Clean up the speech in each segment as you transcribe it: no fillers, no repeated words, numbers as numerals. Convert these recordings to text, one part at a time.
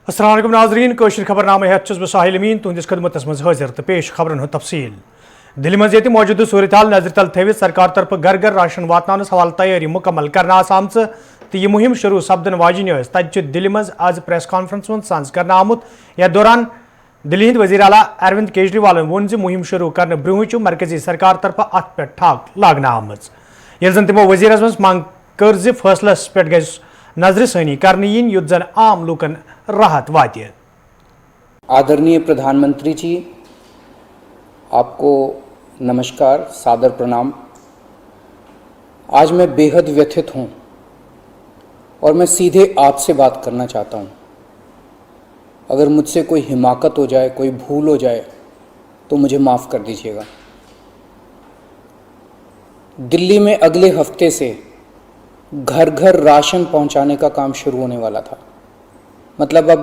अस्सलाम वालेकुम नाज़रीन कशर खबरनामे हेत बह साहिल अमीन तुंदिस खदमतस मज हाजिर तो पेश खबरन हूँ तफसील दिल्ली मज ये मौजूद सूरत हाल नजर तल थवित सरकार तरफ घर घर राशन वातनानस हवाल तैयारी मुकम्मल करना आम तो यह मुहिम शुरू सपदन वाजिन तत दिल्ली मज आज प्रेस कॉन्फ्रेंस मज सांस कर आमुत यथ दौरान दिल्ली हिंद वजीर आला अरविंद केजरीवाल वोन मुहिम शुरू कर ब्रोह मरकजी सरकार तरफ अत पे ठाक लागना आमज ये जन तमो वजीरस मज मांग कर फैसलस पे गज नजर सानी कर युद्ध जन आम लूकन राहत वात। आदरणीय प्रधानमंत्री जी, आपको नमस्कार, सादर प्रणाम। आज मैं बेहद व्यथित हूँ और मैं सीधे आपसे बात करना चाहता हूँ। अगर मुझसे कोई हिमाकत हो जाए, कोई भूल हो जाए तो मुझे माफ़ कर दीजिएगा। दिल्ली में अगले हफ्ते से घर घर राशन पहुँचाने का काम शुरू होने वाला था। मतलब अब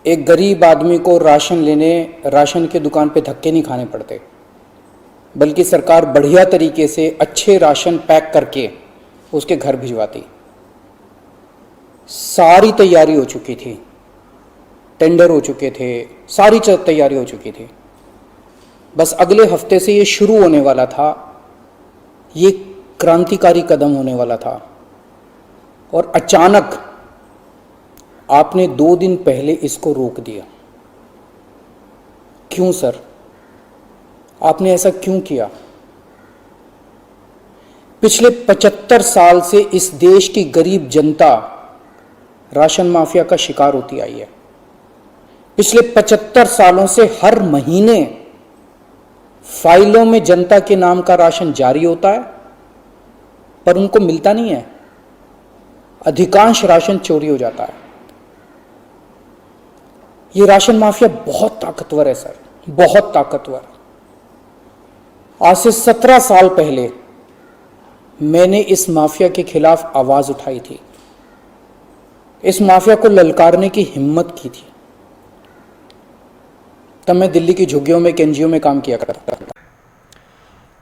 एक गरीब आदमी को राशन के दुकान पे धक्के नहीं खाने पड़ते, बल्कि सरकार बढ़िया तरीके से अच्छे राशन पैक करके उसके घर भिजवाती। सारी तैयारी हो चुकी थी, टेंडर हो चुके थे, सारी तैयारी हो चुकी थी। बस अगले हफ्ते से ये शुरू होने वाला था। ये क्रांतिकारी कदम होने वाला था और अचानक आपने 2 दिन पहले इसको रोक दिया। क्यों सर? आपने ऐसा क्यों किया? पिछले 75 साल से इस देश की गरीब जनता राशन माफिया का शिकार होती आई है। पिछले 75 सालों से हर महीने फाइलों में जनता के नाम का राशन जारी होता है, पर उनको मिलता नहीं है। अधिकांश राशन चोरी हो जाता है। ये राशन माफिया बहुत ताकतवर है सर, बहुत ताकतवर। आज से 17 साल पहले मैंने इस माफिया के खिलाफ आवाज उठाई थी, इस माफिया को ललकारने की हिम्मत की थी। तब मैं दिल्ली की झुग्गियों में, एनजीओ में काम किया करता था।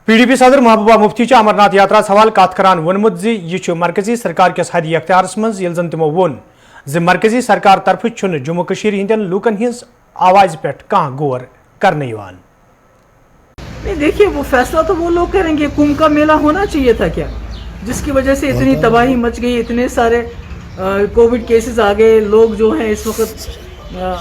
PDP सदर महबूबा मुफ्ती अमरनाथ यात्रा सवाल कत करान वोनमुत यह मरकजी सरकार किस हद इख्तियारस मज यिल जन तमो वोन मरकजी सरकार तरफ जम्मू कश्मीर हिंदन लूकन हिंस आवाज पे कहां गौर करने यवान। नहीं, देखिए वो फैसला तो वो लोग करेंगे। कुंभ का मेला होना चाहिए था क्या, जिसकी वजह से इतनी तबाही मच गई, इतने सारे कोविड केसेस आ गए, लोग जो हैं इस वक्त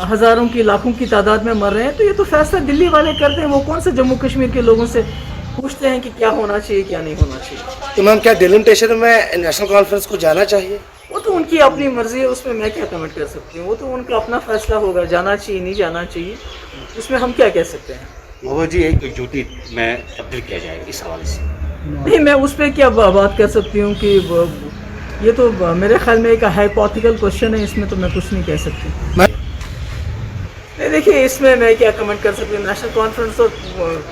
हज़ारों की लाखों की तादाद में मर रहे हैं। तो ये तो फैसला दिल्ली वाले करते हैं। वो कौन से जम्मू कश्मीर के लोगों से पूछते हैं कि क्या होना चाहिए, क्या नहीं होना चाहिए। तो मैम, क्या डिलिमिटेशन में नेशनल कॉन्फ्रेंस को जाना चाहिए? वो तो उनकी अपनी मर्जी है, उसमें मैं क्या कमेंट कर सकती हूँ। वो तो उनका अपना फैसला होगा, जाना चाहिए नहीं जाना चाहिए, उसमें हम क्या कह सकते हैं। महबूबा जी, एक एकजुटी में तब्दील किया जाएगा इस हवाले से। नहीं, मैं उस पर क्या बात कर सकती हूँ कि ये तो मेरे ख्याल में एक हाइपोथेटिकल क्वेश्चन है, इसमें तो मैं कुछ नहीं कह सकती। देखिए, इसमें मैं क्या कमेंट कर सकती हूँ। नेशनल कॉन्फ्रेंस और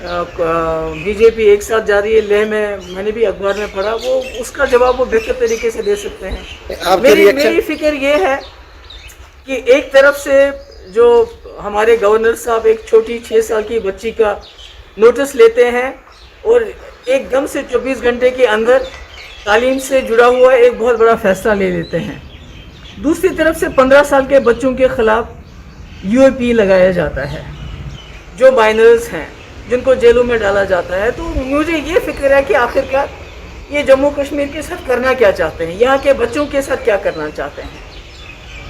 बीजेपी एक साथ जा रही है। लेह में मैंने भी अखबार में पढ़ा, वो उसका जवाब वो बेहतर तरीके से दे सकते हैं। मेरी फिक्र ये है कि एक तरफ से जो हमारे गवर्नर साहब एक छोटी 6 साल की बच्ची का नोटिस लेते हैं और एकदम से 24 घंटे के अंदर तालीम से जुड़ा हुआ एक बहुत बड़ा फैसला ले लेते हैं। दूसरी तरफ से 15 साल के बच्चों के खिलाफ UAP लगाया जाता है, जो माइनर्स हैं, जिनको जेलों में डाला जाता है। तो मुझे ये फिक्र है कि आखिरकार ये जम्मू कश्मीर के साथ करना क्या चाहते हैं, यहाँ के बच्चों के साथ क्या करना चाहते हैं,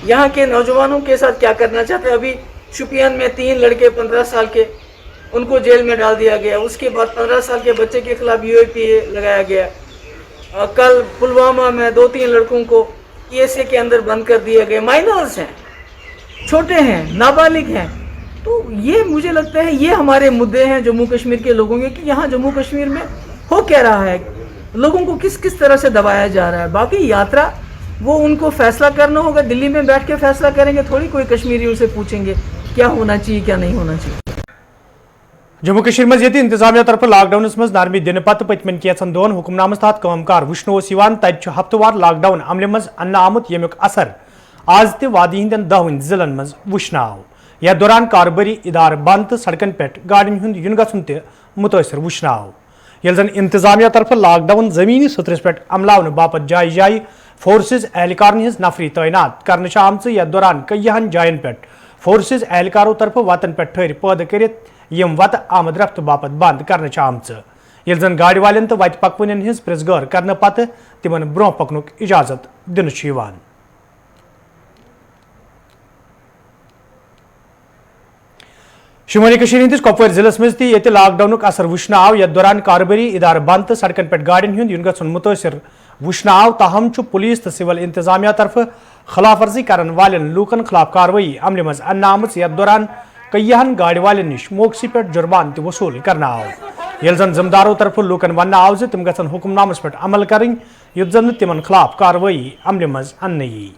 यहाँ के नौजवानों के साथ क्या करना चाहते हैं। अभी शोपियान में 3 लड़के 15 साल के, उनको जेल में डाल दिया गया। उसके बाद 15 साल के बच्चे के खिलाफ UAP लगाया गया। कल पुलवामा में 2-3 लड़कों को PSA के अंदर बंद कर दिया गया। माइनर्स हैं, छोटे हैं, नाबालिग हैं। तो ये मुझे लगता है ये हमारे मुद्दे हैं जम्मू कश्मीर के लोगों के, कि यहाँ जम्मू कश्मीर में हो क्या रहा है, लोगों को किस किस तरह से दबाया जा रहा है। बाकी यात्रा वो उनको फैसला करना होगा, दिल्ली में बैठ के फैसला करेंगे, थोड़ी कोई कश्मीरियों से पूछेंगे क्या होना चाहिए क्या नहीं होना चाहिए। जम्मू कश्मीर मज ये इंतजामिया तरफ लॉकडाउन मज नरमी दिन पत पतमन कैसन दोन हुक्मनामस तहत कामकार वुचनो तत हफ्तवार लॉकडाउन अमल मज अन्न आमुत यमुक असर आज ते वादी हिंदन 10 जिलन मज वुचन आव। यथ दौरान कारोबारी इदार बंद तो सड़कन पे गाड़ियों हुंद युन गछुन ते मुतासर वुचन आव। यल जन इंतजामिया तरफ लॉकडाउन जमीनी सतरस पे अमलावन बापत जाय जाय फोर्सेज एहलकारन हज नफरी तैनात करने आम यथ दौरान कईहन जायन पे फोर्सेज एहलकारों तरफ वतन पे ठहर पैद कर वत आमद रफ्त बापत बंद करने आम ये जन गाड़ी वाले तो वत पकवन हज प्रिजगार करने पत तिमन ब्रोह पकनुक इजाजत दिन शुमानी हंदिस कपवार जिले में ये लॉकडाउन असर वुचन आव यथ दौरान कारोबारी इदार बंद तो सड़कन पे गाड़ियों हुंद युन गन मुतासर वुचन आव ताहम पुलिस तो सिविल इंतजामिया तरफ खिलाफ वर्जी करन वालेन लूकन खिलाफ कार्रवाई अमल मज अन्न आमज यथ दौरान कईहन गाड़ी वालेन निश मौकसी पे जुर्मान तो वसूल करना आव ये जन जिम्मेदारों तरफ लूकन वन आव तम गन हुक्मनामस पे अमल करें युत जन तिमन खिलाफ कार्रवाई अमल मज अन्न यी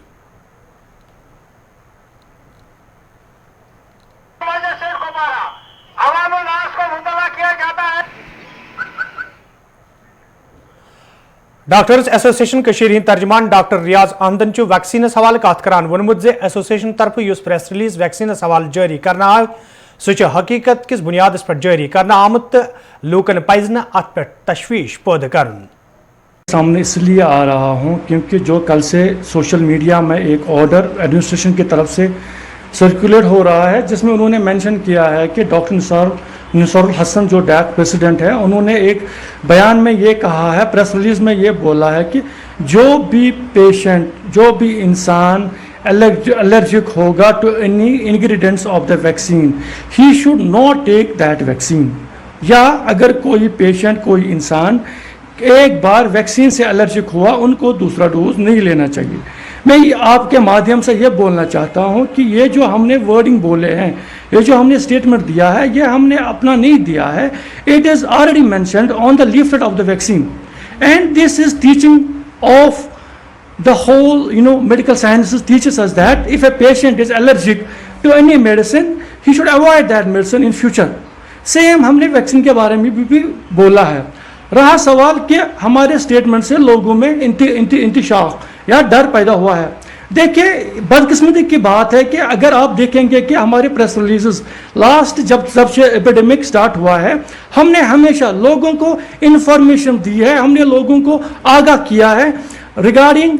डॉक्टर्स एसोसिएशन कशीर हिंद तर्जमान डॉक्टर रियाज अहमदन वैक्सीनस हवाले कत करान वोनमुत जे एसोसिएशन तरफ युस प्रेस रिलीज वैक्सीनस हवाले जारी करना आव सह हकीकत किस बुनियादस पर जारी करना आमुत तो लूकन पज न अत पे तशवीश पैदा करन सामने इसलिए आ रहा हूं क्योंकि जो कल से सोशल मीडिया में एक ऑर्डर एडमिनिस्ट्रेशन की तरफ से सर्कुलेट हो रहा है जिसमें उन्होंने मेंशन किया है कि डॉक्टर निसारुल हसन जो डैक प्रेसिडेंट है उन्होंने एक बयान में ये कहा है, प्रेस रिलीज में ये बोला है कि जो भी पेशेंट जो भी इंसान एलर्जिक होगा to any ingredients of the vaccine he should not take that vaccine. या अगर कोई पेशेंट कोई इंसान एक बार वैक्सीन से एलर्जिक हुआ उनको दूसरा डोज नहीं लेना चाहिए। मैं आपके माध्यम से ये बोलना चाहता हूँ कि ये जो हमने वर्डिंग बोले हैं, ये जो हमने स्टेटमेंट दिया है, ये हमने अपना नहीं दिया है। It is already mentioned on the leaflet of the vaccine and this is teaching of the whole medical sciences teaches us that if a patient is allergic to any medicine he should avoid that medicine in future। Same हमने vaccine के बारे में भी बोला है। रहा सवाल कि हमारे स्टेटमेंट से लोगों में इंतशाक या डर पैदा हुआ है। देखिए बदकिस्मती की बात है कि अगर आप देखेंगे कि हमारे प्रेस रिलीजेस लास्ट जब से एपिडेमिक स्टार्ट हुआ है हमने हमेशा लोगों को इन्फॉर्मेशन दी है, हमने लोगों को आगाह किया है regarding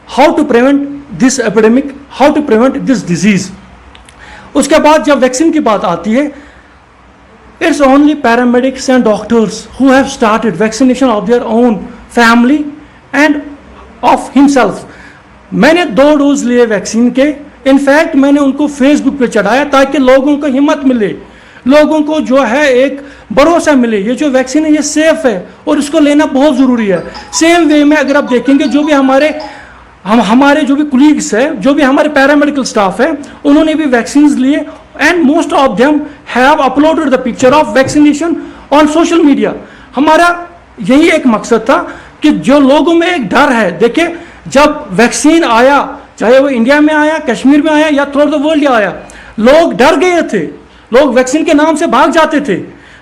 how to prevent this epidemic, how to prevent this disease। उसके बाद जब वैक्सीन की बात आती है it's only paramedics and doctors who have started vaccination of their own family and of himself। मैंने 2 डोज लिए वैक्सीन के, इनफैक्ट मैंने उनको फेसबुक पे चढ़ाया ताकि लोगों को हिम्मत मिले, लोगों को जो है एक भरोसा मिले ये जो वैक्सीन है ये सेफ है और इसको लेना बहुत ज़रूरी है। सेम वे में अगर आप देखेंगे जो भी हमारे जो भी कुलीग्स है, जो भी हमारे पैरामेडिकल स्टाफ है, उन्होंने भी वैक्सीन लिए and most of them have uploaded the picture of vaccination on social media. हमारा यही एक मकसद था कि जो लोगों में एक डर है, देखिए जब वैक्सीन आया चाहे वो इंडिया में आया, कश्मीर में आया या थ्रू द वर्ल्ड आया, लोग डर गए थे, लोग वैक्सीन के नाम से भाग जाते थे,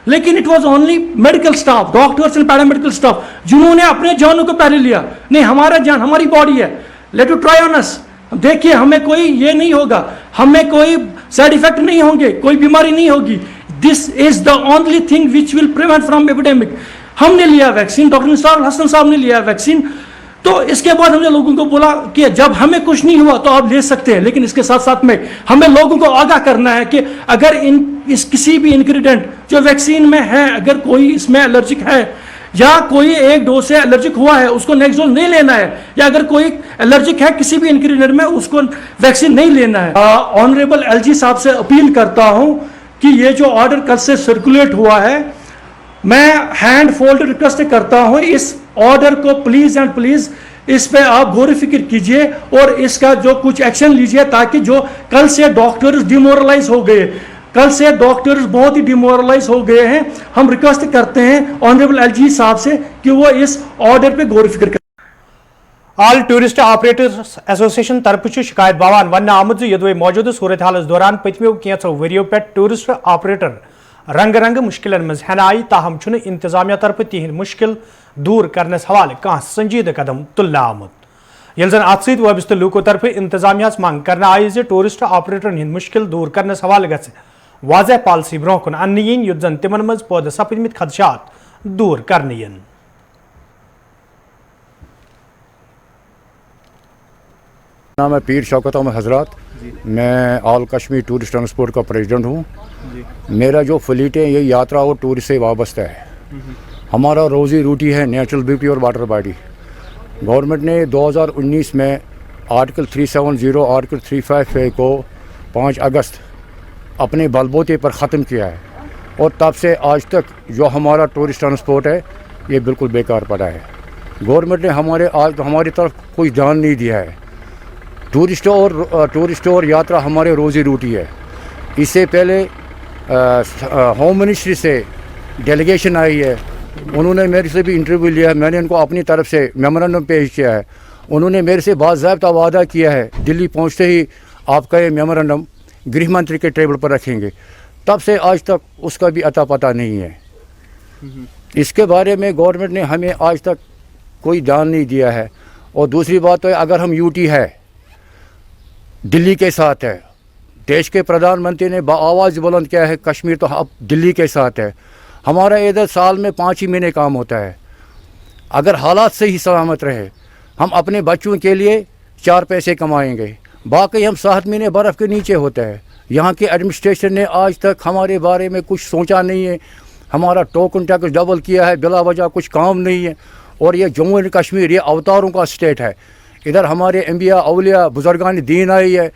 लेकिन it was only medical staff, doctors and paramedical staff जिन्होंने अपने जानों को पहले लिया। नहीं, हमारा जान हमारी बॉडी है, let you try on us. देखिए हमें कोई ये नहीं होगा, हमें कोई साइड इफेक्ट नहीं होंगे, कोई बीमारी नहीं होगी। This is the only thing which will prevent from epidemic. हमने लिया वैक्सीन, डॉक्टर निसारुल हसन साहब ने लिया वैक्सीन। तो इसके बाद हमने लोगों को बोला कि जब हमें कुछ नहीं हुआ तो आप ले सकते हैं, लेकिन इसके साथ साथ में हमें लोगों को आगाह करना है कि अगर इस किसी भी इंग्रेडिएंट जो वैक्सीन में है, अगर कोई इसमें एलर्जिक है या कोई एक डोज से एलर्जिक हुआ है उसको नेक्स्ट डोज नहीं लेना है, या अगर कोई एलर्जिक है किसी भी इंग्रेडिएंट में उसको वैक्सीन नहीं लेना है। ऑनरेबल एलजी साहब से अपील करता हूं कि ये जो ऑर्डर कल से सर्कुलेट हुआ है, मैं हैंड फोल्ड रिक्वेस्ट करता हूं इस ऑर्डर को प्लीज एंड प्लीज इस पे आप गौर फिक्र कीजिए और इसका जो कुछ एक्शन लीजिए, ताकि जो कल से डॉक्टर्स डिमोरलाइज हो गए, कल से डॉक्टर्स बहुत ही डिमोरलाइज हो गए हैं, हम रिक्वेस्ट करते हैं ऑनरेबल एलजी साहब से कि वो इस ऑर्डर पे गौर फिक्र करें। ऑल टूरिस्ट ऑपरेटर्स एसोसिएशन तरफ शिकायत बावान वन आमुद यदि मौजूदा सूरत हालस दौरान पतमो कैंचो वरियो पे टूरिस्ट ऑपरेटर रंग रंग मुश्किल मज हेन आई, ताहम इंतजामिया तरफ तिहद मुश्किल दूर करने हवाले कह संजीदा कदम तुलना आमुत। यह जन अत सबिस्त लूको तरफ इंतजामिया मंग करना आई जे टूरिस्ट ऑपरेटरन हिंद मुश्किल दूर करने हवाले गछ वाजह पॉलिसी ब्रोह कुन अन्न यीन युत जन तिमन मज पैद सपदमित खदशात दूर करने यीन। नाम है पीर शौकत अहमद हजरात। मैं ऑल कश्मीर टूरिस्ट ट्रांसपोर्ट का प्रेसिडेंट हूँ। मेरा जो फ्लीट है ये यात्रा और टूरिस्ट से वाबस्ता है। हमारा रोज़ी रोटी है नेचुरल ब्यूटी और वाटर बॉडी। गवर्नमेंट ने 2019 में आर्टिकल 370 आर्टिकल 355 को 5 अगस्त अपने बलबूते पर ख़त्म किया है और तब से आज तक जो हमारा टूरिस्ट ट्रांसपोर्ट है ये बिल्कुल बेकार पड़ा है। गवर्नमेंट ने हमारी तरफ कोई ध्यान नहीं दिया है। टूरिस्ट और यात्रा हमारे रोज़ी रोटी है। इससे पहले होम मिनिस्ट्री से डेलीगेशन आई है, उन्होंने मेरे से भी इंटरव्यू लिया है। मैंने उनको अपनी तरफ से मेमोरेंडम पेश किया है। उन्होंने मेरे से बाज़ाब्ता वादा किया है दिल्ली पहुंचते ही आपका ये मेमोरेंडम गृह मंत्री के टेबल पर रखेंगे। तब से आज तक उसका भी अता पता नहीं है। इसके बारे में गवर्नमेंट ने हमें आज तक कोई ध्यान नहीं दिया है। और दूसरी बात तो है, अगर हम यूटी है दिल्ली के साथ है, देश के प्रधानमंत्री ने आवाज़ बुलंद किया है कश्मीर तो अब दिल्ली के साथ है। हमारा इधर साल में 5 ही महीने काम होता है। अगर हालात से ही सलामत रहे हम अपने बच्चों के लिए 4 पैसे कमाएंगे, बाकी हम 7 महीने बर्फ़ के नीचे होते हैं। यहाँ के एडमिनिस्ट्रेशन ने आज तक हमारे बारे में कुछ सोचा नहीं है। हमारा टोकन टैक्स डबल किया है, बिला वजह कुछ काम नहीं है। और ये जम्मू एंड कश्मीर ये अवतारों का स्टेट है। इधर हमारे अंबिया औलिया बुजुर्गान दीन आई है,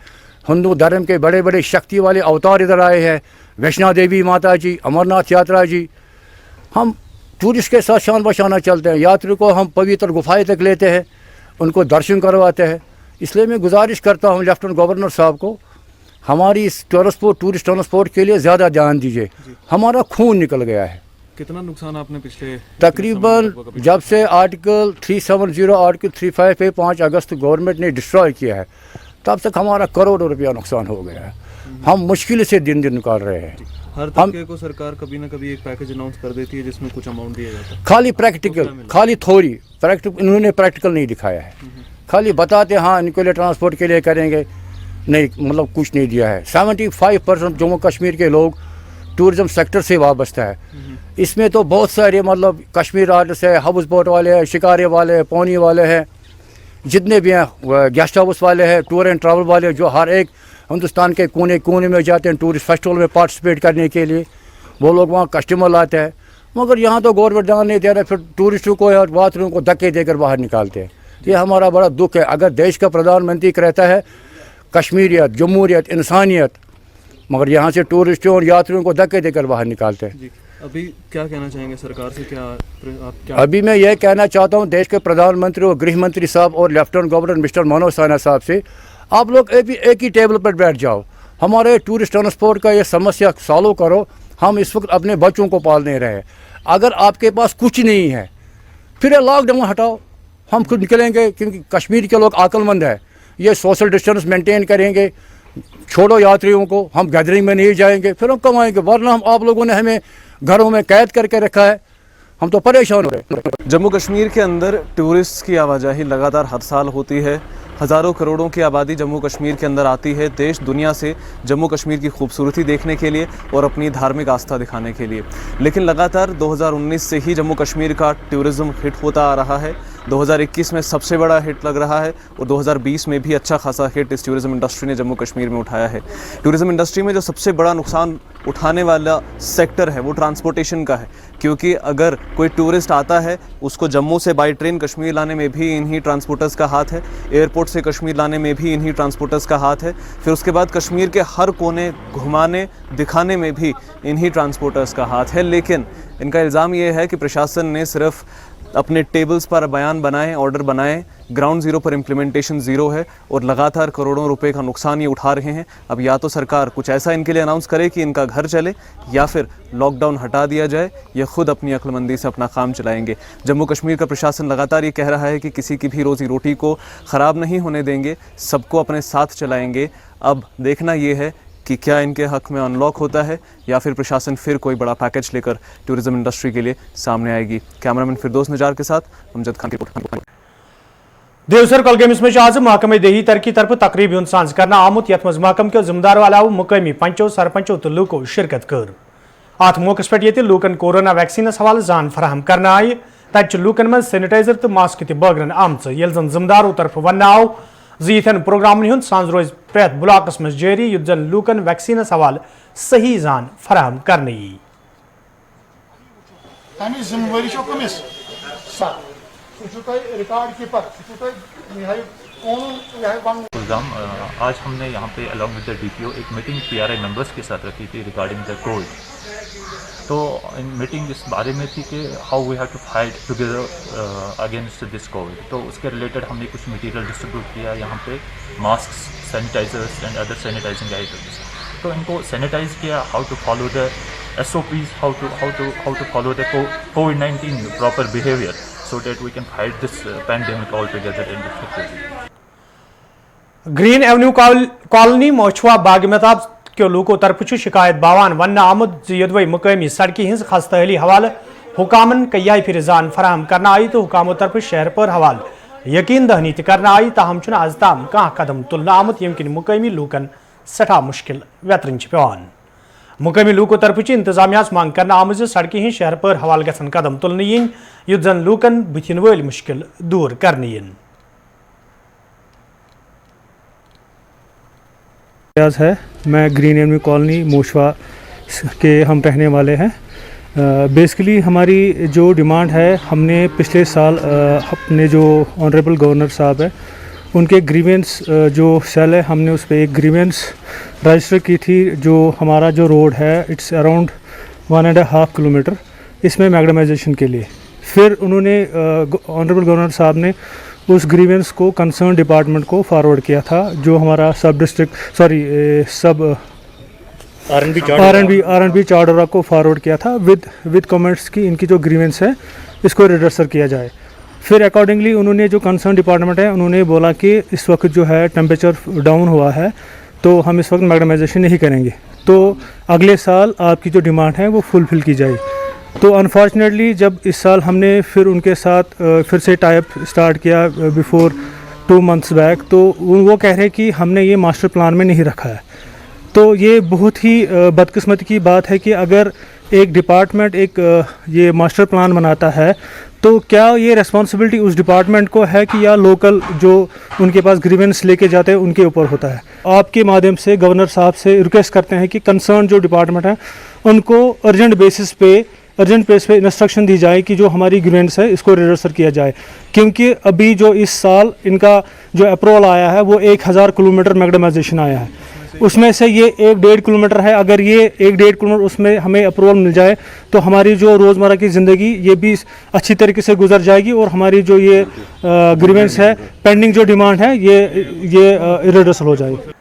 हिंदू धर्म के बड़े बड़े शक्ति वाले अवतार इधर आए हैं, वैष्णो देवी माता जी, अमरनाथ यात्रा जी। हम टूरिस्ट के साथ शान बशाना चलते हैं। यात्री को हम पवित्र गुफाएं तक लेते हैं, उनको दर्शन करवाते हैं। इसलिए मैं गुजारिश करता हूँ लेफ्टिनेंट गवर्नर साहब को, हमारी इस टूरिस्ट ट्रांसपोर्ट के लिए ज़्यादा ध्यान दीजिए। हमारा खून निकल गया है। कितना नुकसान आपने पिछले तकरीबन जब से आर्टिकल 370 आर्टिकल 355 5 अगस्त गवर्नमेंट ने डिस्ट्रॉय किया है तब तक हमारा करोड़ों रुपया नुकसान हो गया है। हम मुश्किल से दिन निकाल रहे हैं। हर तबके को सरकार कभी ना कभी एक पैकेज अनाउंस कर देती है जिसमें कुछ अमाउंट दिया जाता है। खाली प्रैक्टिकल, खाली थ्योरी, इन्होंने प्रैक्टिकल नहीं दिखाया है। खाली बताते हाँ इनके लिए ट्रांसपोर्ट के लिए करेंगे, नहीं मतलब कुछ नहीं दिया है। 75% जम्मू कश्मीर के लोग टूरिज़म सेक्टर से वाबस्ता है। इसमें तो बहुत सारे मतलब कश्मीर आर्टिस्ट है, हाउस बोट वाले हैं, शिकारे वाले हैं, पौनी वाले हैं, जितने भी हैं गेस्ट हाउस वाले हैं, टूर एंड ट्रैवल वाले, जो हर एक हिंदुस्तान के कोने कोने में जाते हैं टूरिस्ट फेस्टिवल में पार्टिसिपेट करने के लिए। वो लोग वहाँ कस्टमर लाते हैं, मगर यहाँ तो गवर्नमेंट ध्यान नहीं दे रहा है। फिर टूरिस्टों को और बाथरूम को धक्के देकर बाहर निकालते हैं। ये हमारा बड़ा दुख है। अगर देश का प्रधानमंत्री कहता है कश्मीरियत, जमहूरियत, इंसानियत, मगर यहाँ से टूरिस्टों और यात्रियों को धक्के देकर बाहर निकालते हैं। अभी क्या कहना चाहेंगे सरकार से? क्या अभी मैं ये कहना चाहता हूँ देश के प्रधानमंत्री और गृह मंत्री साहब और lieutenant governor mister Manoj Sinha साहब से, आप लोग एक ही टेबल पर बैठ जाओ। हमारे टूरिस्ट ट्रांसपोर्ट का ये समस्या सॉल्व करो। हम इस वक्त अपने बच्चों को पाल नहीं रहे। अगर आपके पास कुछ नहीं है फिर लॉकडाउन हटाओ, हम खुद निकलेंगे, क्योंकि कश्मीर के लोग अक्लमंद है। ये सोशल डिस्टेंस मेंटेन करेंगे, छोड़ो यात्रियों को, हम गैदरिंग में नहीं जाएंगे, फिर हम कमाएंगे। वरना हम आप लोगों ने हमें घरों में कैद करके रखा है, हम तो परेशान हो रहे हैं। जम्मू कश्मीर के अंदर टूरिस्ट की आवाजाही लगातार हर साल होती है। हज़ारों करोड़ों की आबादी जम्मू कश्मीर के अंदर आती है देश दुनिया से जम्मू कश्मीर की खूबसूरती देखने के लिए और अपनी धार्मिक आस्था दिखाने के लिए। लेकिन लगातार 2019 से ही जम्मू कश्मीर का टूरिज़्म हिट होता आ रहा है। 2021 में सबसे बड़ा हिट लग रहा है और 2020 में भी अच्छा खासा हिट इस टूरिज़्म इंडस्ट्री ने जम्मू कश्मीर में उठाया है। टूरिज़्म इंडस्ट्री में जो सबसे बड़ा नुकसान उठाने वाला सेक्टर है वो ट्रांसपोर्टेशन का है, क्योंकि अगर कोई टूरिस्ट आता है उसको जम्मू से बाई ट्रेन कश्मीर लाने में भी इन्हीं ट्रांसपोर्टर्स का हाथ है, एयरपोर्ट से कश्मीर लाने में भी इन्हीं ट्रांसपोर्टर्स का हाथ है, फिर उसके बाद कश्मीर के हर कोने घुमाने दिखाने में भी इन्हीं ट्रांसपोर्टर्स का हाथ है। लेकिन इनका इल्ज़ाम ये है कि प्रशासन ने सिर्फ अपने टेबल्स पर बयान बनाए, ऑर्डर बनाए, ग्राउंड ज़ीरो पर इम्प्लीमेंटेशन ज़ीरो है और लगातार करोड़ों रुपए का नुकसान ये उठा रहे हैं। अब या तो सरकार कुछ ऐसा इनके लिए अनाउंस करे कि इनका घर चले, या फिर लॉकडाउन हटा दिया जाए, ये खुद अपनी अक्लमंदी से अपना काम चलाएंगे। जम्मू कश्मीर का प्रशासन लगातार ये कह रहा है कि किसी की भी रोज़ी रोटी को ख़राब नहीं होने देंगे, सबको अपने साथ चलाएंगे। अब देखना ये है कि क्या इनके हक़ में अनलॉक होता है या फिर प्रशासन फिर कोई बड़ा पैकेज लेकर टूरिज़्म इंडस्ट्री के लिए सामने आएगी। कैमरामैन फिरदौस नजार के साथ अमजद खान की रिपोर्ट। देवसर कलगेमिस में आज महकमे देही तरक्की तरफ तकरीब सांझ करना आमुत यथ मज महकम के जिम्मेदार अलाव मुकामी पंचों सरपंचों तो लूको शिरकत कर। अत मौके पे लूकन कोरोना वैक्सीन हवाले जान फराहम करना आय। तत लूकन मज सैनिटाइजर तो मास्क त बगरन आमच, ये जिम्मेदारों तरफ वन आव یتھن پروگرامن ہند سانز روز پریت بلاکس مز جاری یت زن لوکن ویکسینس حوالہ صحیح زان فراہم کرنے یی پروگرام آج ہم نے یہاں پہ along with the D P O ایک meeting P R I members کے ساتھ رکھی تھی ریگارڈنگ دا کووڈ. تو ان میٹنگ اس بارے میں تھی کہ how we have to fight together against this covid. تو اس کے ریلیٹڈ ہم نے کچھ مٹیریل ڈسٹریبیوٹ کیا یہاں پہ masks, sanitisers and other sanitising items. تو ان کو سینیٹائز کیا, how to follow the S O Ps, how to follow the کووڈ-19 proper behaviour so that we can fight this pandemic altogether and effectively. Green avenue colony موچھوا باغ مہتاب کے لوکو طرف شکایت باوان ون آمد یدوئی مقامی سڑکی ہز خستہ حالی حوالہ حکامن کئی پھر زان فراہم کرنا آئی تو حکاموں طرف شہر پر حوالہ یقین دہانی کرنا آئی تاہم چھ آز تام کھانا قدم تلنا آمت یم کن مقامی لوکن سٹھا مشکل ویترن پیوان. مقامی لوکو طرف انتظامیہ مانگ کرنا آمت سڑکی ہند شہر پر حوالہ گھن قدم تلنے ین یت زن لوکن بتھن ول مشکل دور کرنے ین. ہے میں گرین ایونیو کالونی موشوا کے ہم رہنے والے ہیں. بیسکلی ہماری جو ڈیمانڈ ہے, ہم نے پچھلے سال اپنے جو آنریبل گورنر صاحب ہے ان کے گریونس جو سیل ہے ہم نے اس پہ ایک گریونس رجسٹر کی تھی. جو ہمارا جو روڈ ہے اٹس اراؤنڈ 1.5 کلومیٹر, اس میں میگڈمائزیشن کے لیے. پھر انہوں نے آنریبل گورنر صاحب نے اس گریونس کو کنسرن ڈپارٹمنٹ کو فارورڈ کیا تھا, جو ہمارا سب آر این بی چاڑورا کو فارورڈ کیا تھا ود کمنٹس کی ان کی جو گریونس ہے اس کو ریڈرسر کیا جائے. پھر اکارڈنگلی انہوں نے جو کنسرن ڈپارٹمنٹ ہے انہوں نے بولا کہ اس وقت جو ہے ٹیمپریچر ڈاؤن ہوا ہے تو ہم اس وقت میگڈمائزیشن نہیں کریں گے, تو اگلے سال آپ کی جو ڈیمانڈ ہے وہ فلفل کی جائے. تو انفارچونیٹلی جب اس سال ہم نے پھر ان کے ساتھ پھر سے ٹائی اپ اسٹارٹ کیا بیفور 2 months بیک, تو وہ کہہ رہے کہ ہم نے یہ ماسٹر پلان میں نہیں رکھا ہے. تو یہ بہت ہی بدقسمتی کی بات ہے کہ اگر ایک ڈپارٹمنٹ ایک یہ ماسٹر پلان بناتا ہے تو کیا یہ ریسپانسبلٹی اس ڈپارٹمنٹ کو ہے کہ یا لوکل جو ان کے پاس گریونس لے کے جاتے ہیں ان کے اوپر ہوتا ہے. آپ کے مادھیم سے گورنر صاحب سے ریکویسٹ کرتے ہیں کہ کنسرن جو ڈپارٹمنٹ ہے ان کو ارجنٹ بیسس پہ انسٹرکشن دی جائے کہ جو ہماری گریونس ہے اس کو ریڈرسر کیا جائے, کیونکہ ابھی جو اس سال ان کا جو اپروول آیا ہے وہ 1000 کلومیٹر میگڈمائزیشن آیا ہے, اس میں سے یہ 1.5 کلومیٹر ہے. اگر یہ 1.5 کلومیٹر اس میں ہمیں اپروول مل جائے تو ہماری جو روزمرہ کی زندگی یہ بھی اچھی طریقے سے گزر جائے گی, اور ہماری جو یہ گریونس ہے پینڈنگ جو ڈیمانڈ ہے یہ ریڈرسل ہو جائے گی.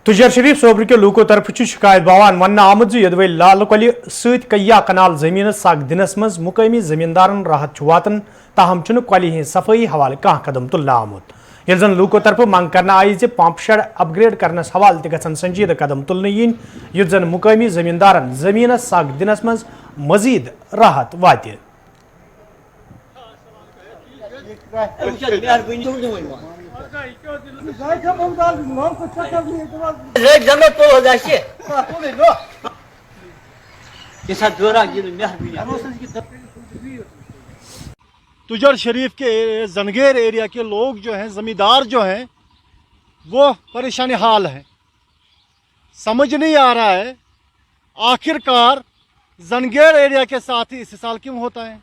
تجار شریف صوبر کے لوکو طرف شکایت باوان ون آمد یدوئی لال کلی ست کیا کنال زمین سگ دنس مز مقامی زمیندارن راحت واتن, تاہم چھ کلی ہند صفائی حوالہ کھانا قدم تلنا آمت. یل زن لوکو طرف منگ کرنا آئی پمپ شیڈ اپ گریڈ کرنس حوالہ تہ گھن سنجیدہ قدم تلنے ین یت زن مقامی زمیندارن زمین سگ دنس مز مزید راحت واتہ. تجار شریف کے زنگیر ایریا کے لوگ جو ہیں زمیندار جو ہیں وہ پریشانی حال ہیں. سمجھ نہیں آ رہا ہے آخر کار زنگیر ایریا کے ساتھ ہی استحصال کیوں ہوتا ہے,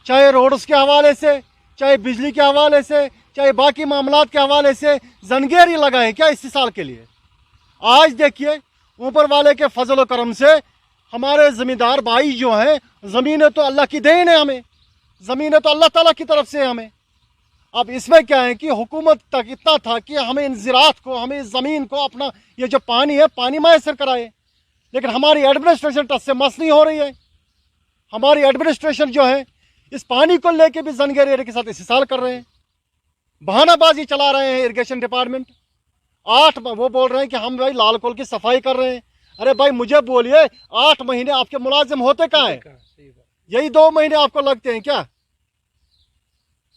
چاہے روڈز کے حوالے سے, چاہے بجلی کے حوالے سے, چاہے باقی معاملات کے حوالے سے زنگیر ہی لگائے کیا استحصال کے لیے. آج دیکھیے اوپر والے کے فضل و کرم سے ہمارے زمیندار بھائی جو ہیں, زمینیں تو اللہ کی دین ہے ہمیں, زمینیں تو اللہ تعالیٰ کی طرف سے ہمیں. اب اس میں کیا ہے کہ حکومت تک اتنا تھا کہ ہمیں ان زراعت کو, ہمیں زمین کو اپنا یہ جو پانی ہے پانی میسر کرائے, لیکن ہماری ایڈمنسٹریشن ٹچ سے مس نہیں ہو رہی ہے. ہماری ایڈمنسٹریشن جو ہے اس پانی کو لے کے بھی زنگیر ایریا کے ساتھ استحصال کر رہے ہیں, بہانہ بازی چلا رہے ہیں. اریگیشن ڈپارٹمنٹ وہ بول رہے ہیں کہ ہم بھائی لال کول کی صفائی کر رہے ہیں. ارے بھائی مجھے بولیے 8 مہینے آپ کے ملازم ہوتے کہاں ہیں؟ یہی 2 مہینے آپ کو لگتے ہیں کیا؟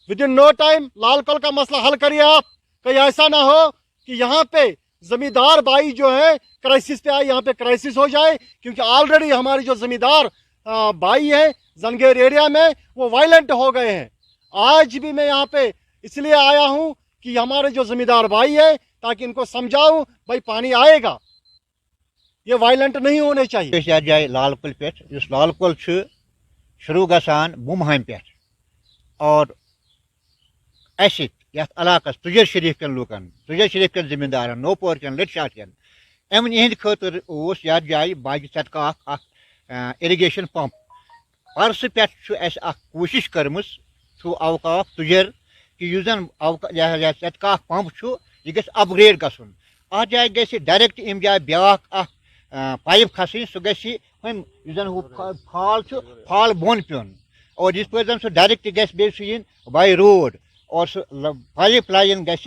ودن نو ٹائم لال کول کا مسئلہ حل کریے آپ. کہیں ایسا نہ ہو کہ یہاں پہ زمیندار بھائی جو ہے کرائسس پہ آئے, یہاں پہ کرائسس ہو جائے, کیونکہ آلریڈی ہماری جو زمیندار بھائی ہیں زنگیر ایریا میں وہ وائلنٹ ہو گئے ہیں. آج بھی میں یہاں پہ اس لیے آیا ہوں कि हमारे जो ज़मींदार भाई है, ताकि इनको समझाऊं भाई पानी आएगा, ये वायलेंट नहीं होने चाहिए। याद जाए लाल कुल पे, इस लाल कुल शुरू गसान बुमहाम पे और ऐसे इलाकस तुजर शरीफ कन लूकन, तुजर शरीफ कन ज़मींदार, नोपोर कन, लिटशाट कन, अमन इहंद खतर ओस याद जाए बाग सदका इरिगेशन पंप परस पे कोशिश करम थ्रू अवकाफ तुजर कि युजन सदका पंप यह गस अपग्रेड गसन अ जाए गस डायरेक्ट इम जाए ब्या पाइप खसन सह गन फाल बोन पिन और इस पे सह डायरेक्ट गस बेन बाय रोड और सह पाइप लाइन गस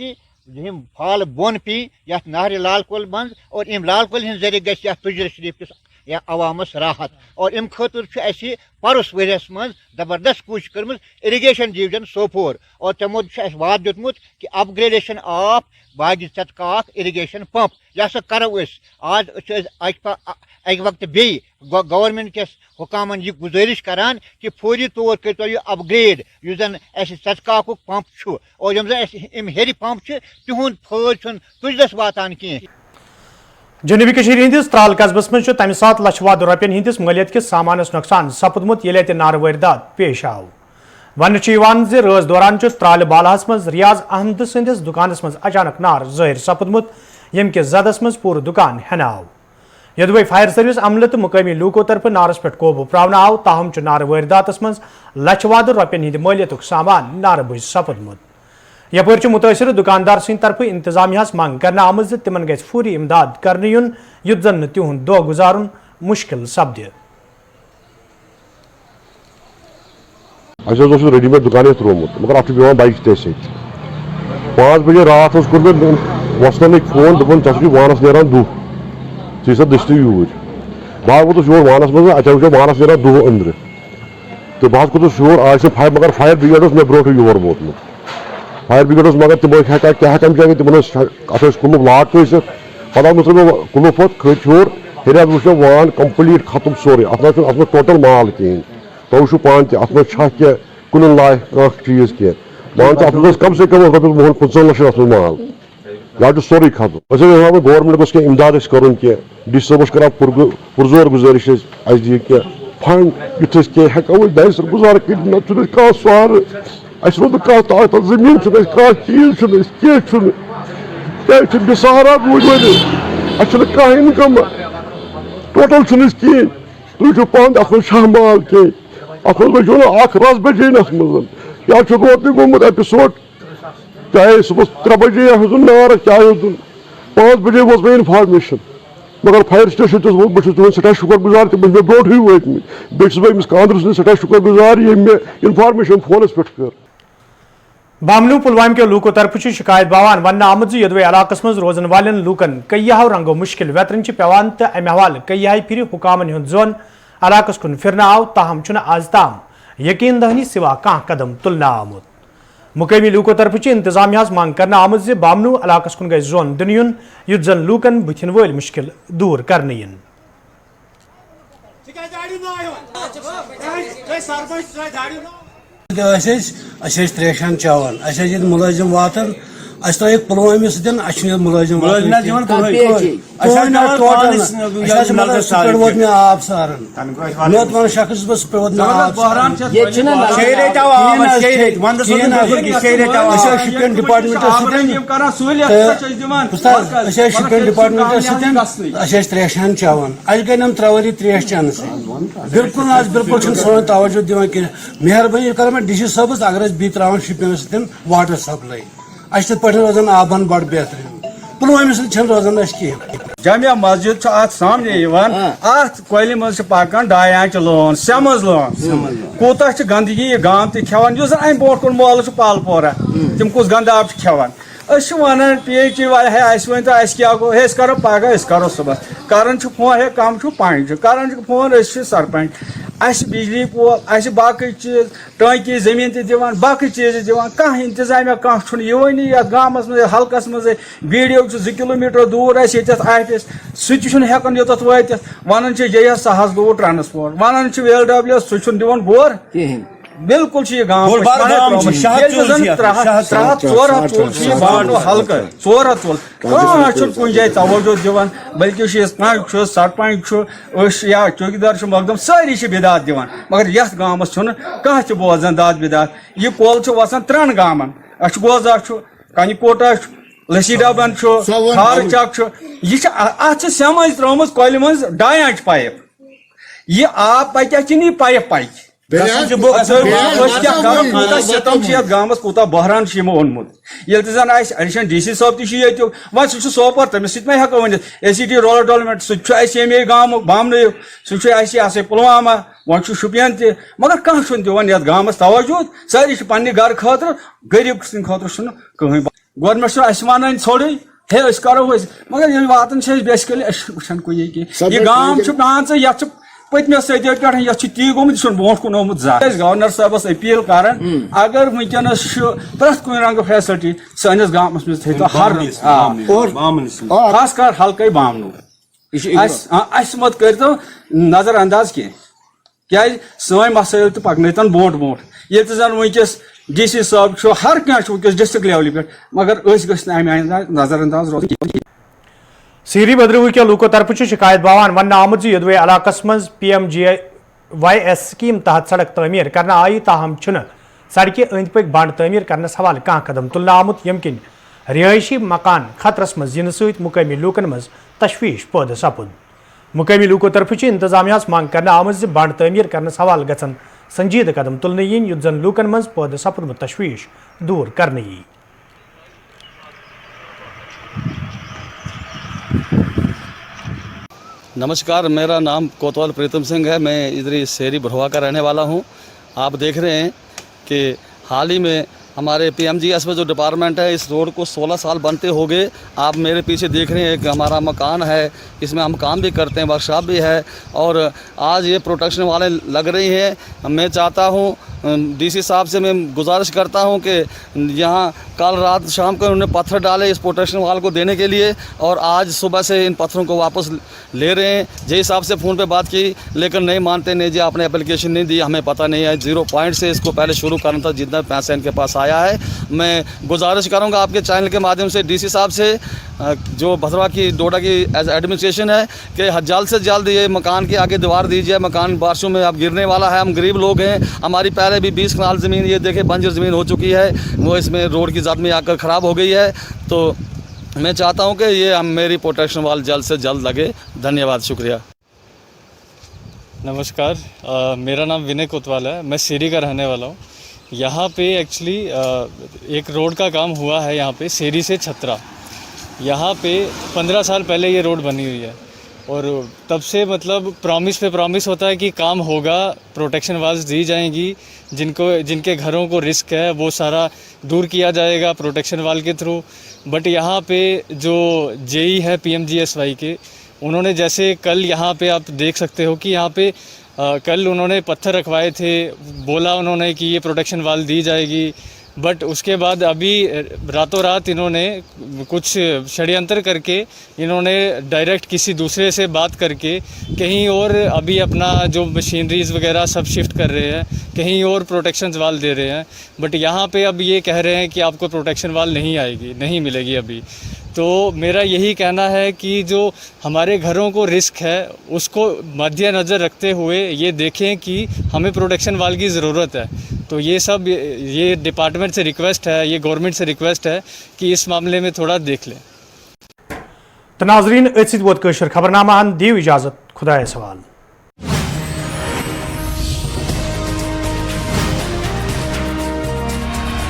फाल बोन पी ये नहर लाल कोल मं और इम लाल कोल हज जरिए गस तुजर शरीफ किस या अवामस राहत और अम खतर परस वरियस मं जबरदस्त कोशिश कर्म इरिगेशन डिवीजन सोपोर और तमो वाद दितमुत कि अपग्रेडेशन ऑफ बाग सदकाक इरिगेशन पंप यह करो आज अक वक्त बे गवर्नमेंट किस हुकामन यह गुजारिश करान कि फौरी तौर करो यह अपग्रेड युस जन सदकाक पंप और यम जन हेर पंप तिहुंद फैद तुजलस वातान कह। जनूबी कशीर हिंदिस त्राल कस्बस मं तमि सात लक्षवाद रुपयन हिंदिस मलियत किस सामानस नुकसान सपदमुत येले अति नार वारदात पेश आव। वन रोज दौरान त्राल बालाहस मं रियाज अहमद सदिस दुकानस मं अचानक नार जाहिर सपदमुत यम कि जदस मं पूर दुकान हेन आव। यदुवै फायर सर्विस अमल तो मुकामी लूको तरफ नारस पे काबू प्रावन आव ताहम नार वारदातस मं लक्षवाद रुपयन हिंद मलियत सामान नार बुझ सपदमुत। यपर मुतासर दुकानदार सद तरफ इंतजामिया मंग कर आम तिमन गि फौरी इमदाद कर युन युत जन तिहुंद दो गुजारुन मुश्किल सपद। रेडीमेड दुकान त्रोमुत मगर अत पे बाइक ते 5 बजे रात वसन फोन दोपन ऐ वानस नान दुह सी सा दस्त यूर बह वोतुस योर वानस मज अचा वानस नान दुह अंदर तो बह खोतुस योर आज मगर फायर ब्रिगेड मे ब्रो योर वोतमुत फायर ब्रिगेड मगर तमो क्या तिमन कुलुफ लाक कस पे कुलुफ खत योर हेर वो वान कम्प्लीट खत्म सोरे अत टोटल माल कहें तो पान अत कुन लाय चीज कह मान कम से कम रोपये 15 लक्ष अत माल यह सोरे खत्म गवर्नमेंट गोस इमदाद कर डी सबस कर पुरजोर गुजारिश दी फंड युथ हेको दर गुजार कर सवार अस रोद ताकत जमीन कह चीज क्या बेसहारा रूद वो कह इनकम टोटल कहें तुम पान अत शाह माल कह अत रस बजे मज या रोत गोमुत एपिसोड चाहे सुबह 3 बजे नार चाहे 5 बजे वो मे इन्फॉर्मेशन मगर फायर स्टेशन बहुत सठा शुक्र गुजार तम मे ब्रोट वतम बस कांद्रस सठा शुक्र गुजार ये मे इन्फॉर्मेशन फोनस पे कर। बामनू पुलवाम के लूको तरफ शिकायत बावान वन आमद यदवे इलाकस मज रोजन वालन लूकन कईयाहो रंगो मुश्किल वेतरन पेवान तो अमे हवाल कईयाह फिर हुकामन हुंद जोन इलाकस कुन फिरन आव ताहम आज ताम यकीन दहनी सिवा कह कदम तुलना आमुत। मुकामी लूको तरफ इंतजामिया मांग कर आमद बामनू इलाकस कुन गई जोन दिन युन युत जन लूकन बुथिन वल मुश्किल दूर कर इन। त्रेशान चावान मुलाजिम वातान पुलवामी सतन मुलाजिम वोत मे आब सारन मे वन शख्स बस पे वोत शिपिंग डिपार्टमेंट शिपिंग डिपार्टमेंट त्रेशान चावान अज गई नम 3 वरी त्रेश चन बिल्कुल बिल्कुल सोन तवज्जो दिवान कह मेहरबानी कर मैं डी सबस अगर बी त्रावन शिपिंग सतन वाटर सप्लाई अच्छे पे रोजान आबान बड़ बेहतरीन पुलवामी सर रोजान कह जामिया मस्जिद अत सामने अत कोयलि मज पकान 2 इंच लोन सेमज लोन कूत गंदगी यह गांव तवान अम ब्रो कुन मोल पालपोरा तम कुछ गंद आब खेवान वन PhD वाले वन तो क्या गो हे करो पगह करो सुबह कर फोन हे कम पानी कर फोन सरपंच अस बिजली पोल बाकी चीज टाँकी जमीन दिवान बाकी चीज दिवान कह इंतजामिया कह यवनी ये गाँवस मज हल्कस मज BDO 2 किलोमीटर दूर आफिस सह हेकान योत वात वन ये सह दूर ट्रांसपोर्ट वन VLW सह दिवान बोर बिल्कुल ये गांव बांटो हल्का 400 तुल कुछ जाए तवज्जो दिवान बल्कि सरपंच या चौकीदार मकदम सारी बिदात दिवान मगर यथ गाँवस कह बोजान दाद बिदात यह कोल वसान 3 गामन गोजा कनि कोटा लसीडाबन खार चक यह समझ त्रुम कल मज 2 इंच पाइप यह आब पकि नहीं पाइप पक गाँव कूता बहरान ओनमुत ये जन एडिशन DC साहब तक वो सह सोपर तमिस सो हेको वन ACT रूरल डेवलपमेंट समे गाँव बामन सह पुलवामा वो शुपियन त मगर कह दिवान ये गाँव तवज्जो सारी पन्ने घर खतर गरीब सद खतर कहीं गवर्नमेंट वन थोड़े हे करो मगर ये वातान बेसिकली वुचान कुछ यह गाँव पान ये पत्म सदी पे ती गोमुत ब्रोह कुन आमुत गवर्नर साहबस अपील कर अगर वनस प्रत कुन रंग फैसिलिटी सनिस गाँवस मज थो हर खास कर हल्के बामनो मत कर नजर अंदाज क्या सन मसाइल तो पकन बोट बोट ये जन वनकस DC साहब हर क्या डिस्ट्रिक्ट लेवल पे मगर नजर अंदाज रोज सीरी बद्रवी के लूको तरफ शिकायत बवान वन आमुत यदवे इलाकस मज PMGYS स्कीम तहत सड़क तमीर करना आई ताहम सड़कें अंद पक बंड तमीर करनस हवाले कह कदम तुलना आमुत यम किन रिहायशी मकान खतरस मज इन सत मुकामी लूकन मज तशवीश पैदा सपुद मुकामी लूको तरफ इंतजामिया मांग करना आमुत बंड तमीर करनस हवाले गसन संजीद कदम तुलने yin युत जन लूकन मज पैदा सपुदमुत तशवीश दूर करने यी। नमस्कार, मेरा नाम कोतवाल प्रीतम सिंह है। मैं इधर शेरी भरवा का रहने वाला हूं। आप देख रहे हैं कि हाल ही में हमारे PMGS में जो डिपार्टमेंट है इस रोड को 16 साल बनते हो गए। आप मेरे पीछे देख रहे हैं कि हमारा मकान है, इसमें हम काम भी करते हैं, वर्कशॉप भी है और आज ये प्रोटेक्शन वाले लग रही हैं। मैं चाहता हूँ DC साहब से मैं गुजारिश करता हूं कि यहाँ कल रात शाम को उन्होंने पत्थर डाले इस प्रोटेक्शन वाल को देने के लिए और आज सुबह से इन पत्थरों को वापस ले रहे हैं। जय साहब से फ़ोन पे बात की लेकिन नहीं मानते, नहीं जी आपने एप्लीकेशन नहीं दी, हमें पता नहीं है। 0 पॉइंट से इसको पहले शुरू करना था, जितना पैसा इनके पास आया है। मैं गुजारिश करूँगा आपके चैनल के माध्यम से DC साहब से, जो भद्रवा की डोडा की एडमिनिस्ट्रेशन है, कि जल्द से जल्द ये मकान के आगे दीवार दीजिए। मकान बारिशों में अब गिरने वाला है, हम गरीब लोग हैं, हमारी पहले भी 20 कनाल ज़मीन ये देखे बंजर ज़मीन हो चुकी है, वो इसमें रोड की ज़द में आकर ख़राब हो गई है। तो मैं चाहता हूँ कि ये मेरी प्रोटेक्शन वाल जल्द से जल्द लगे। धन्यवाद, शुक्रिया। नमस्कार, मेरा नाम विनय कोतवाल है, मैं सीरी का रहने वाला हूँ। यहाँ पे एक्चुअली एक रोड का काम हुआ है यहाँ पे सीरी से छतरा। यहाँ पे 15 साल पहले ये रोड बनी हुई है और तब से मतलब प्रॉमिस पे प्रॉमिस होता है कि काम होगा, प्रोटेक्शन वाल्स दी जाएंगी, जिनके घरों को रिस्क है वो सारा दूर किया जाएगा प्रोटेक्शन वाल के थ्रू। बट यहाँ पे जो जेई है PMGSY के, उन्होंने जैसे कल यहाँ पे आप देख सकते हो कि यहाँ पे कल उन्होंने पत्थर रखवाए थे, बोला उन्होंने कि ये प्रोटेक्शन वाल दी जाएगी, बट उसके बाद अभी रातों रात इन्होंने कुछ षड्यंत्र करके इन्होंने डायरेक्ट किसी दूसरे से बात करके कहीं और अभी अपना जो मशीनरीज़ वगैरह सब शिफ्ट कर रहे हैं, कहीं और प्रोटेक्शन वाल दे रहे हैं। बट यहाँ पे अब ये कह रहे हैं कि आपको प्रोटेक्शन वाल नहीं आएगी, नहीं मिलेगी अभी। तो मेरा यही कहना है कि जो हमारे घरों को रिस्क है उसको मद्देनज़र रखते हुए ये देखें कि हमें प्रोटेक्शन वाल की ज़रूरत है। तो ये डिपार्टमेंट से रिक्वेस्ट है, ये गवर्नमेंट से रिक्वेस्ट है कि इस मामले में थोड़ा देख लें। तो नाज़रीन, खबरनामा दीव इजाज़त, खुदा सवाल।